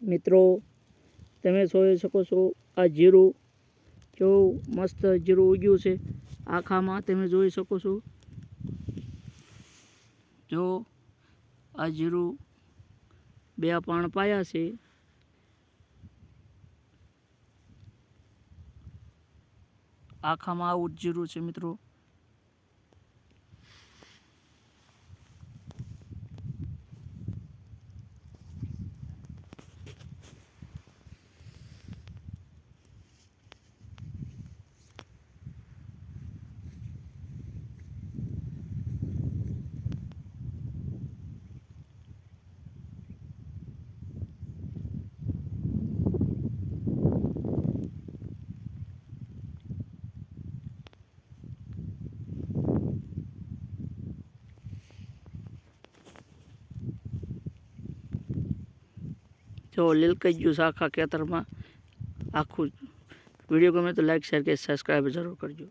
મિત્રો તમે જોઈ શકો છો આ જીરું કેવું મસ્ત જીરું ઉગ્યું છે આખામાં તમે જોઈ શકો છો। જો આ જીરું 2 પાણ પાયા છે। આખામાં આવું જ જીરું છે મિત્રો। जो લીલકાઈ ગયું છે આખા ખેતરમાં આખું। વિડીયો ગમે તો લાઈક શેર કે સબસ્ક્રાઈબ જરૂર કરજો।